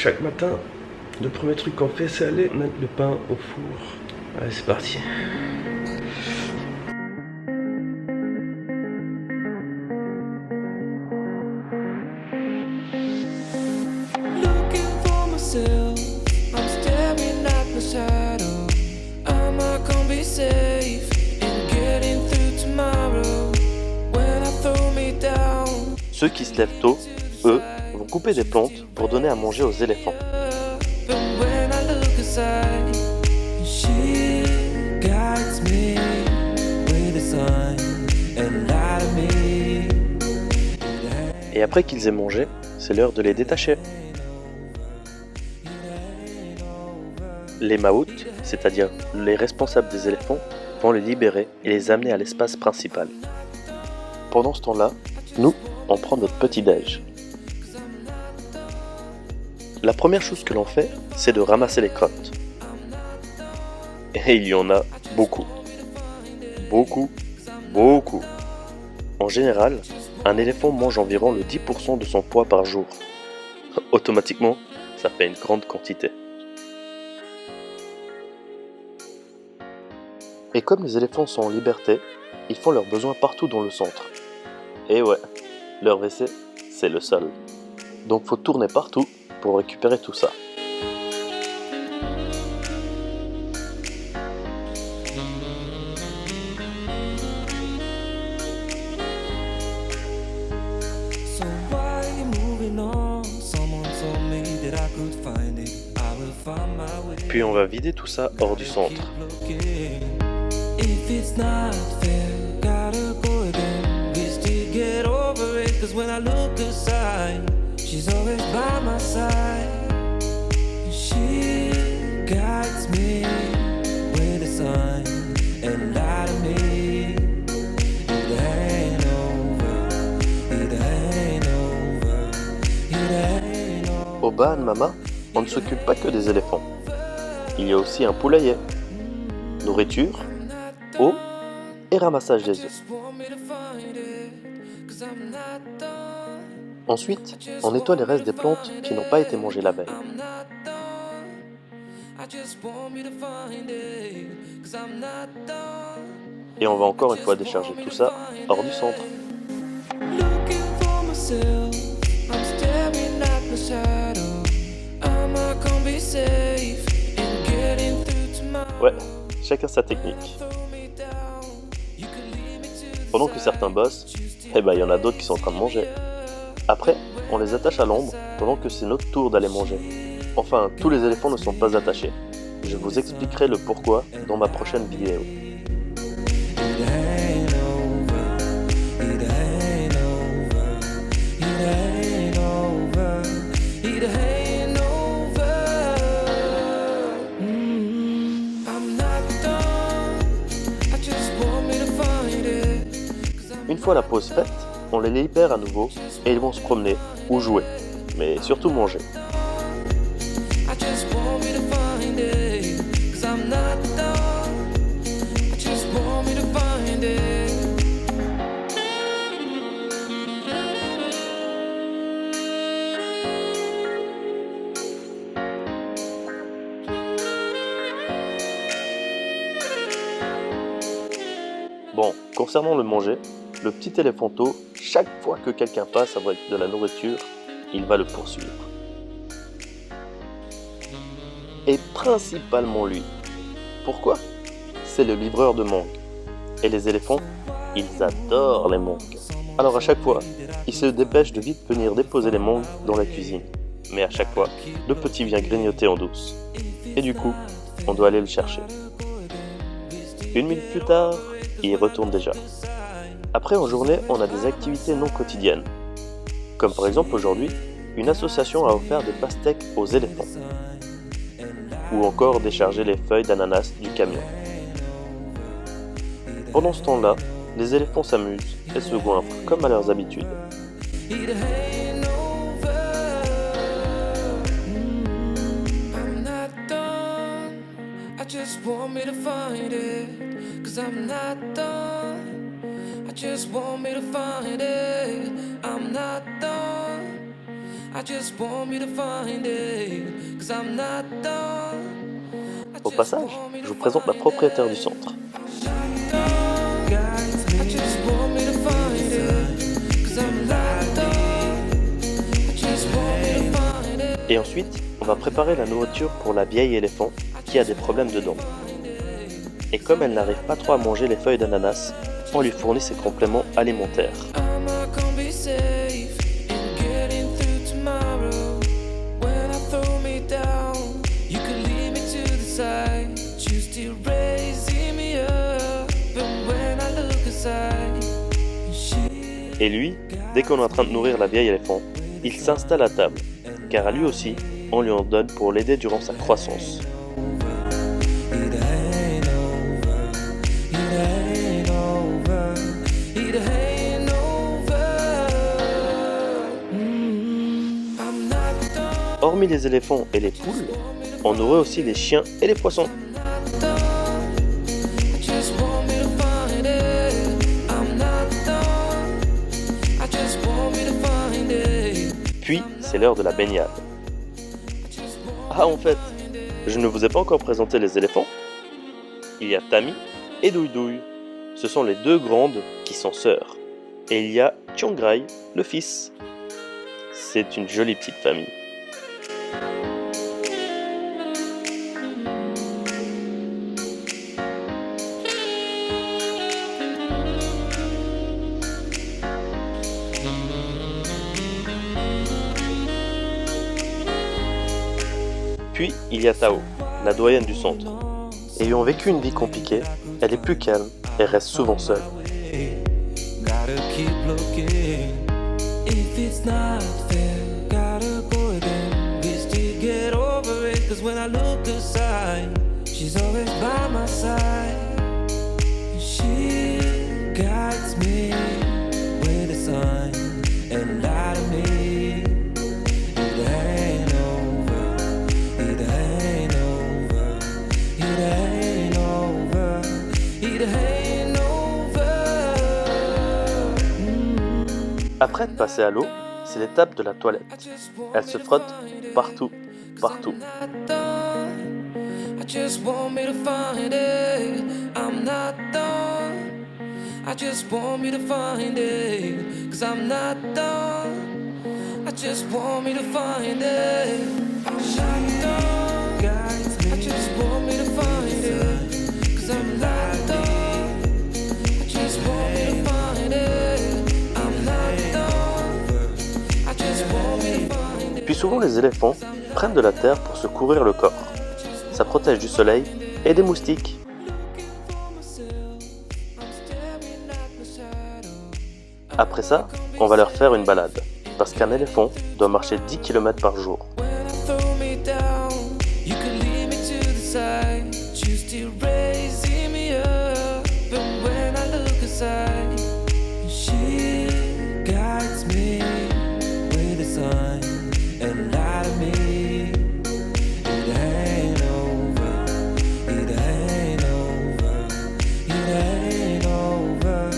Chaque matin, le premier truc qu'on fait, c'est aller mettre le pain au four. Allez, c'est parti. Looking for myself, I'm staring at my shadow. Am I gonna be safe in getting through tomorrow? When I throw me down, Ceux qui se lèvent tôt, eux, vont couper des plantes pour donner à manger aux éléphants. but when I look aside, she guides me with a sign and light of me. Et après qu'ils aient mangé, c'est l'heure de les détacher. Les maouts, c'est-à-dire les responsables des éléphants, vont les libérer et les amener à l'espace principal. Pendant ce temps-là, nous, on prend notre petit-déj. La première chose que l'on fait, c'est de ramasser les crottes. Et il y en a beaucoup. Beaucoup, beaucoup. En général, un éléphant mange environ le 10% de son poids par jour. Automatiquement, ça fait une grande quantité. Et comme les éléphants sont en liberté, ils font leurs besoins partout dans le centre. Et ouais, leur WC, c'est le sol. Donc faut tourner partout pour récupérer tout ça. So why you moving on? Someone told me that I could find it. I will find my way. Puis on va vider tout ça hors du centre. Looking. If it's not fair, gotta go again. Wish to get over it, 'cause when I look aside, she's always by my side. She guides me with a sign and light of me. It ain't over, it ain't over, it ain't over. Au Bahan Mama, on ne s'occupe pas que des éléphants. Il y a aussi un poulailler, nourriture, eau et ramassage des œufs. Ensuite, on nettoie les restes des plantes qui n'ont pas été mangées la veille. Et on va encore une fois décharger tout ça hors du centre. Looking for myself, I'm staring at my shadow. Am I gonna be safe in getting through tomorrow? Ouais, chacun sa technique. Pendant que certains bossent, eh ben il y en a d'autres qui sont en train de manger. Après, on les attache à l'ombre pendant que c'est notre tour d'aller manger. Enfin, tous les éléphants ne sont pas attachés. Je vous expliquerai le pourquoi dans ma prochaine vidéo. It ain't over, it ain't over, it ain't over, it ain't over. I'm not done, I just want me to find it. Une fois la pause faite, on les libère à nouveau et ils vont se promener ou jouer, mais surtout manger. I just want me to find it, 'cause I'm not done, I just want me to find it. Bon, concernant le manger, le petit éléphanto, chaque fois que quelqu'un passe avec de la nourriture, il va le poursuivre. Et principalement lui. Pourquoi ? C'est le livreur de mangue. Et les éléphants, ils adorent les mangues. Alors à chaque fois, il se dépêche de vite venir déposer les mangues dans la cuisine. Mais à chaque fois, le petit vient grignoter en douce. Et du coup, on doit aller le chercher. 1 minute plus tard, il y retourne déjà. Après, en journée, on a des activités non quotidiennes. Comme par exemple aujourd'hui, une association a offert des pastèques aux éléphants. Ou encore décharger les feuilles d'ananas du camion. Pendant ce temps-là, les éléphants s'amusent et se goinfrent comme à leurs habitudes. It ain't over. I'm not done. I just want me to find it, 'cause I'm not done. I just want me to find it. I'm not done. I just want me to find it, 'cause I'm not done. Au passage, je vous présente la propriétaire du centre. I just want me to find it, 'cause I'm not done. I just want me to find it. Et ensuite, on va préparer la nourriture pour la vieille éléphant qui a des problèmes de dents. Et comme elle n'arrive pas trop à manger les feuilles d'ananas, on lui fournit ses compléments alimentaires. I'm not gonna be safe in getting through tomorrow. When I throw me down, you can lead me to the side. Choose to raising me up, and when I look aside, she Et lui, dès qu'on est en train de nourrir la vieille éléphant, il s'installe à table, car à lui aussi, on lui en donne pour l'aider durant sa croissance. it ain't over, it ain't over, it ain't over. I'm not done. Hormis les éléphants et les poules, on nourrit aussi les chiens et les poissons. I just want me to find it. I'm not done. I just want me to find it. Puis, c'est l'heure de la baignade. Ah, en fait, je ne vous ai pas encore présenté les éléphants. Il y a Tammy et Douille-Douille. Ce sont les deux grandes qui sont sœurs. Et il y a Tiongrai, le fils. C'est une jolie petite famille. Puis, il y a Tao, la doyenne du centre. Ayant vécu une vie compliquée, elle est plus calme et reste souvent seule. Gotta keep looking. If it's not fair, gotta go again. Just to get over it, 'cause when I look aside, she's always by my side. She guides me with a sign and lie to me. It ain't over, it ain't over, it ain't over, it ain't over. Après être passée à l'eau, c'est l'étape de la toilette. Elle se frotte partout, partout. Not done. I just want me to find it. I'm not done. I just want me to find it. 'Cause I'm not done. I just want me to find it. I'm not done. I just want me to find it. 'Cause I'm not done. I just want me to find it. I'm not done. I just want me to find it. Puis souvent les éléphants prennent de la terre pour se couvrir le corps. Ça protège du soleil et des moustiques. Après ça, on va leur faire une balade, parce qu'un éléphant doit marcher 10 km par jour. When I throw me down, you can lead me to the side. Choose to raise me up, and when I look aside, she guides me with a sign and lie to me. It ain't over, it ain't over, it ain't over,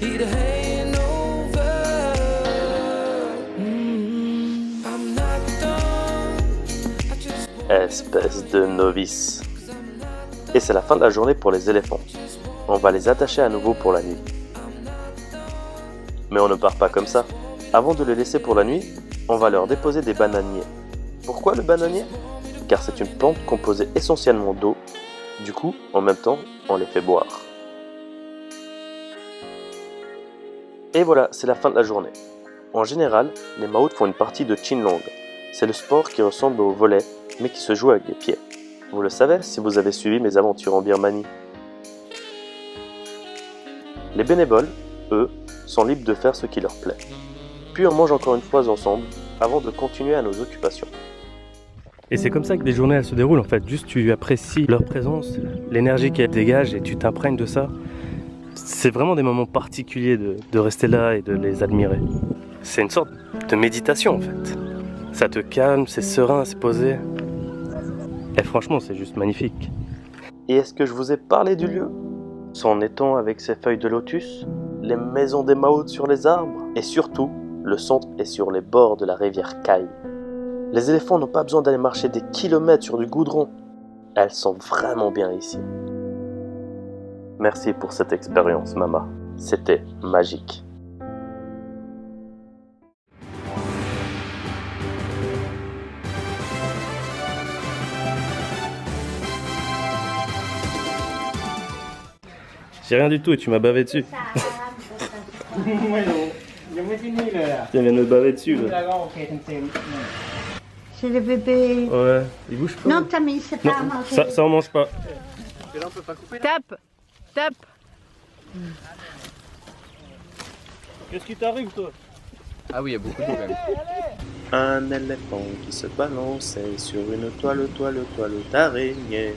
it ain't over. I'm not done. I just want Espèce de novice. Et c'est la fin de la journée pour les éléphants. On va les attacher à nouveau pour la nuit. Mais on ne part pas comme ça. Avant de les laisser pour la nuit, on va leur déposer des bananiers. Pourquoi le bananier ? Car c'est une plante composée essentiellement d'eau. Du coup, en même temps, on les fait boire. Et voilà, c'est la fin de la journée. En général, les maoutes font une partie de Chinlong. C'est le sport qui ressemble au volley, mais qui se joue avec les pieds. Vous le savez si vous avez suivi mes aventures en Birmanie. Les bénévoles, eux, sont libres de faire ce qui leur plaît. Puis on mange encore une fois ensemble, avant de continuer à nos occupations. Et c'est comme ça que des journées elles se déroulent en fait. Juste tu apprécies leur présence, l'énergie qu'elles dégagent et tu t'imprègnes de ça. C'est vraiment des moments particuliers de rester là et de les admirer. C'est une sorte de méditation en fait. Ça te calme, c'est serein, c'est posé. Et franchement c'est juste magnifique. Et est-ce que je vous ai parlé du lieu ? Son étang avec ses feuilles de lotus, les maisons des maoutes sur les arbres, et surtout Le centre est sur les bords de la rivière Kai. Les éléphants n'ont pas besoin d'aller marcher des kilomètres sur du goudron. Elles sont vraiment bien ici. Merci pour cette expérience, Mama. C'était magique. J'ai rien du tout et tu m'as bavé dessus. ไม่รู้ยังไม่ที่นี่เลยอ่ะ Tu viens de me baver dessus แล้ là. วก็โอเคเต็ม C'est le bébé. Ouais, il bouge pas. Non, Tammy, c'est pas à Non, manger. ça on mange pas. Tape, tape. Qu'est-ce qui t'arrive toi? Ah oui, il y a beaucoup d'eau quand même. Un éléphant qui se balançait sur une toile d'araignée.